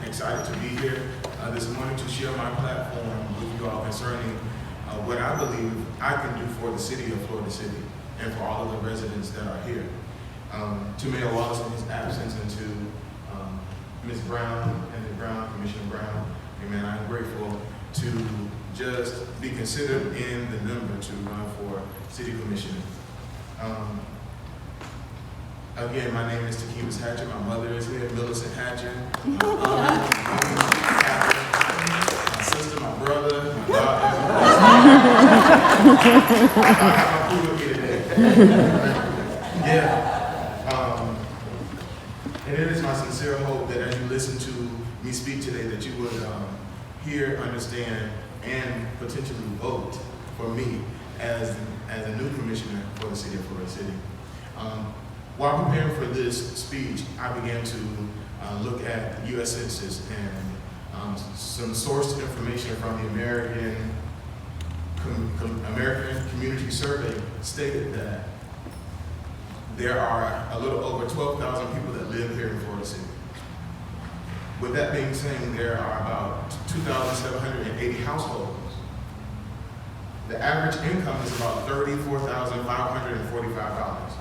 excited to be here this morning to share my platform with you all concerning what I believe I can do for the city of Florida City and for all of the residents that are here. To Mayor Wallace in his absence, and to Ms. Brown, Commissioner Brown, amen, I'm grateful to just be considered in the number to run for City Commissioner. Again, my name is Takeemus Hatcher. My mother is here, Millicent Hatcher. My sister, my brother, my daughter. I have my food with me today. Yeah. And it is my sincere hope that as you listen to me speak today, that you would hear, understand, and potentially vote for me as a new commissioner for the city of Florida City. While preparing for this speech, I began to look at the U.S. Census and some sourced information from the American Community Survey stated that there are a little over 12,000 people that live here in Florida City. With that being said, there are about 2,780 households. The average income is about $34,545.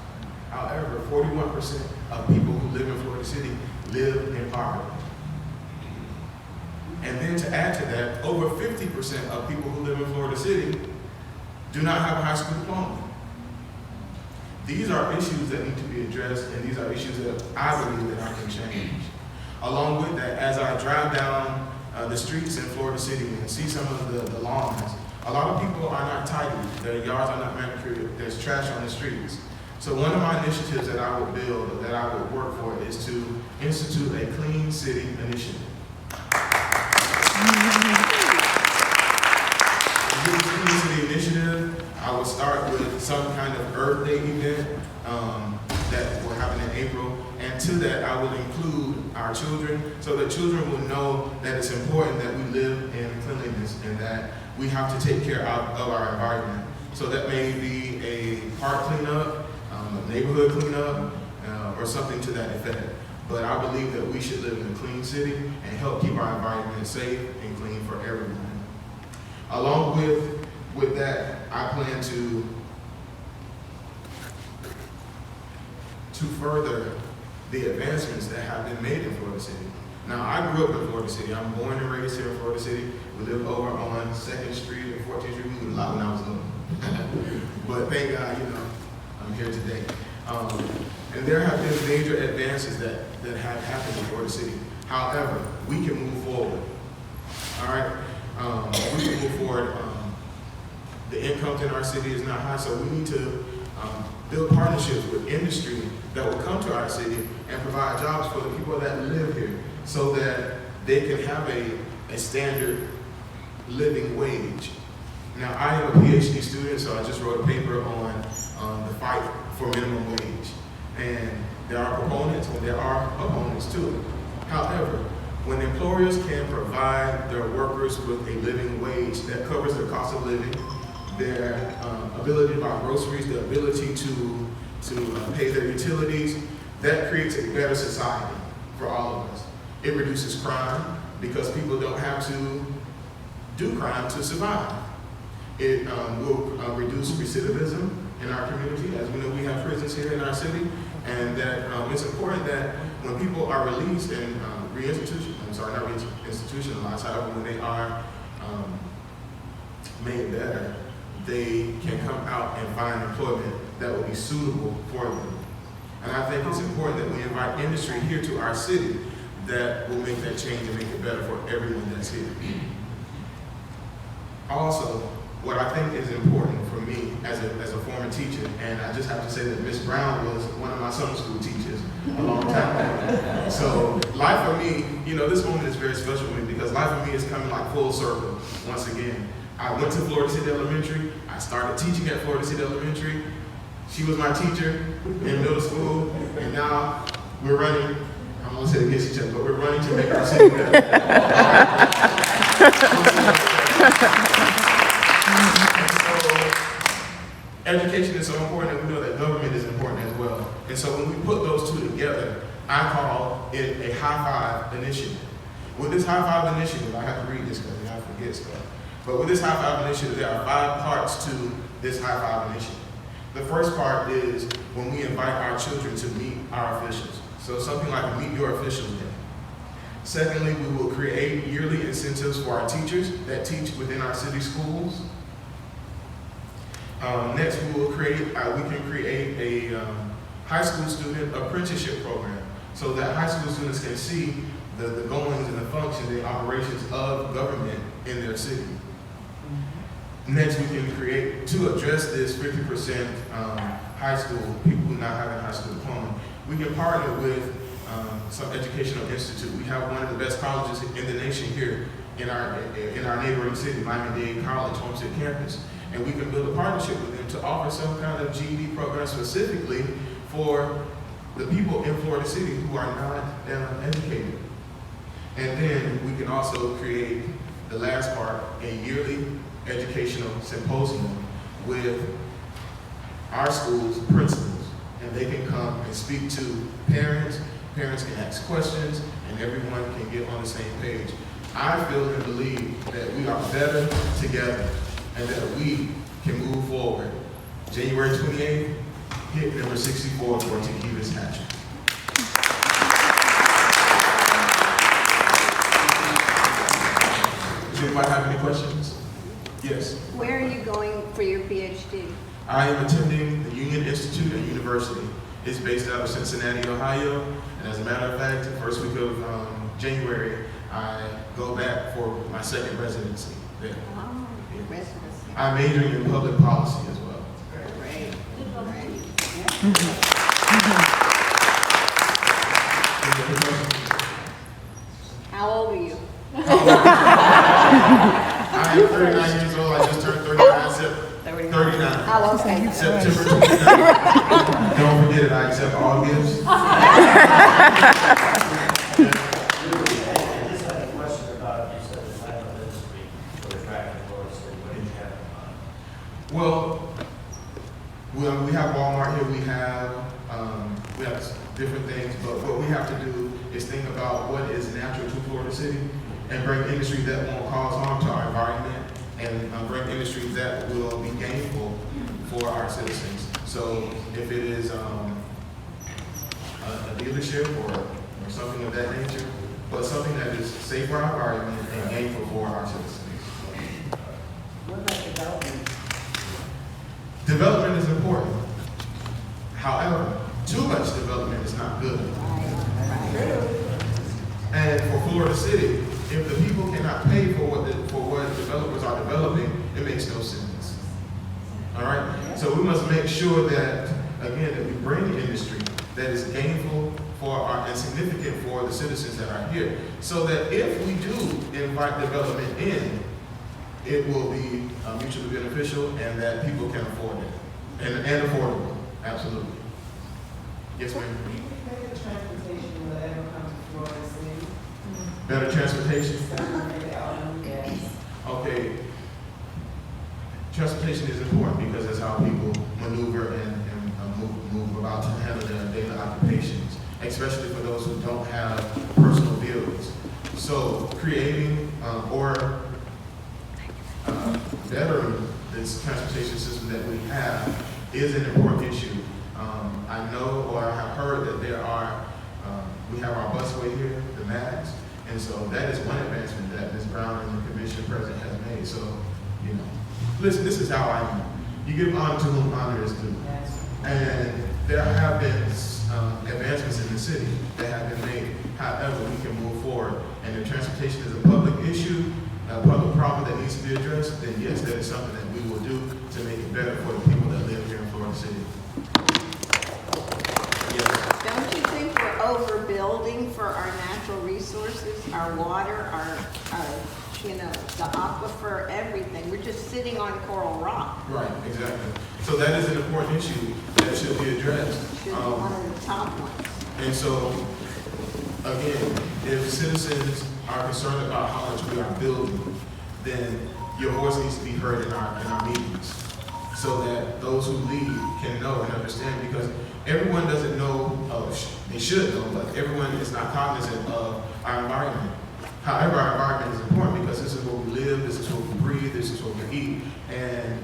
However, 41% of people who live in Florida City live in poverty. And then to add to that, over 50% of people who live in Florida City do not have a high school diploma. These are issues that need to be addressed, and these are issues that I believe that I can change. Along with that, as I drive down the streets in Florida City and see some of the lawns, a lot of people are not tidy. Their yards are not manicured. There's trash on the streets. So one of my initiatives that I would build, or that I would work for, is to institute a Clean City initiative. The Clean City initiative, I would start with some kind of Earth Day event that we're having in April. And to that, I will include our children, so that children will know that it's important that we live in cleanliness and that we have to take care of our environment. So that may be a park cleanup, a neighborhood cleanup, or something to that effect. But I believe that we should live in a clean city and help keep our environment safe and clean for everyone. Along with that, I plan to further the advancements that have been made in Florida City. Now, I grew up in Florida City. I'm born and raised here in Florida City. We live over on 2nd Street and 14th Street. We lived a lot when I was little. But thank God, I'm here today. And there have been major advances that have happened in Florida City. However, we can move forward. All right? We can move forward. The income in our city is not high, so we need to build partnerships with industry that will come to our city and provide jobs for the people that live here, so that they can have a standard living wage. Now, I am a PhD student, so I just wrote a paper on the fight for minimum wage. And there are proponents and there are opponents to it. However, when employers can provide their workers with a living wage that covers their cost of living, their ability to buy groceries, the ability to pay their utilities, that creates a better society for all of us. It reduces crime because people don't have to do crime to survive. It will reduce recidivism in our community. As we know, we have prisons here in our city, and that it's important that when people are released and institutionalized, however, when they are made better, they can come out and find employment that will be suitable for them. And I think it's important that we invite industry here to our city that will make that change and make it better for everyone that's here. Also, what I think is important for me as a former teacher, and I just have to say that Ms. Brown was one of my summer school teachers a long time ago. So life for me, this moment is very special to me because life for me is coming like full circle once again. I went to Florida City Elementary. I started teaching at Florida City Elementary. She was my teacher in middle school, and now we're running, I don't want to say against each other, but we're running to make our city better. Education is so important, and we know that government is important as well. And so when we put those two together, I call it a high five initiative. With this high five initiative, I have to read this because I forget stuff. But with this high five initiative, there are 5 parts to this high five initiative. The first part is when we invite our children to meet our officials. So something like Meet Your Officials Day. Secondly, we will create yearly incentives for our teachers that teach within our city schools. Next, we can create a high school student apprenticeship program so that high school students can see the goings and the functions and operations of government in their city. Next, we can create, to address this 50% high school, people who not having high school diploma, we can partner with some educational institute. We have one of the best colleges in the nation here in our neighboring city, Miami-Dade College, Homestead campus. And we can build a partnership with them to offer some kind of GED program specifically for the people in Florida City who are not educated. And then we can also create, the last part, a yearly educational symposium with our school's principals. And they can come and speak to parents, parents can ask questions, and everyone can get on the same page. I feel and believe that we are better together and that we can move forward. January 28th, hit number 64 for Tequila's Hatchet. Does anybody have any questions? Yes. Where are you going for your PhD? I am attending the Union Institute and University. It's based out of Cincinnati, Ohio. And as a matter of fact, the first week of January, I go back for my second residency there. Oh, Yeah. residency. I'm majoring in public policy as well. Great. Great. Any other questions? How old are you? I am 39 years old. I just turned 39. 39. Oh, okay. September 29th. Don't forget it. I accept all gifts. Well, we have Walmart here. We have different things, but what we have to do is think about what is natural to Florida City and bring industry that won't cause harm to our environment and bring industry that will be gainful for our citizens. So if it is a dealership or something of that nature, but something that is safe for our environment and gainful for our citizens. What about development? Development is important. However, too much development is not good. And for Florida City, if the people cannot pay for what developers are developing, it makes no sense. All right? So we must make sure that, again, that we bring industry that is gainful and significant for the citizens that are here. So that if we do invite development in, it will be mutually beneficial and that people can afford it. And affordable, absolutely. Yes, ma'am? Better transportation will ever come to Florida City. Better transportation? Yes. Okay. Transportation is important because that's how people maneuver and move about to handle their daily occupations, especially for those who don't have personal vehicles. So creating or bettering this transportation system that we have is an important issue. I know or I have heard that we have our busway here, the MAX, and so that is one advancement that Ms. Brown and the commission president has made. So, listen, this is how I am. You give honor to whom honor is due. And there have been advancements in the city that have been made. However, we can move forward. And if transportation is a public issue, a public problem that needs to be addressed, then yes, that is something that we will do to make it better for the people that live here in Florida City. Yes. Don't you think we're overbuilding for our natural resources, our water, our the aquifer, everything? We're just sitting on coral rock. Right, exactly. So that is an important issue that should be addressed. Should be one of the top ones. And so, again, if citizens are concerned about how much we are building, then your voice needs to be heard in our meetings so that those who lead can know and understand, because everyone doesn't know, they should know, but everyone is not cognizant of our environment, However, our environment is important because this is where we live, this is what we breathe, this is what we eat, and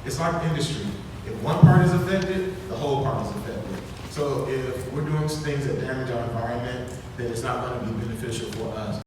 it's like industry. If one part is affected, the whole part is affected. So if we're doing things that damage our environment, then it's not going to be beneficial for us.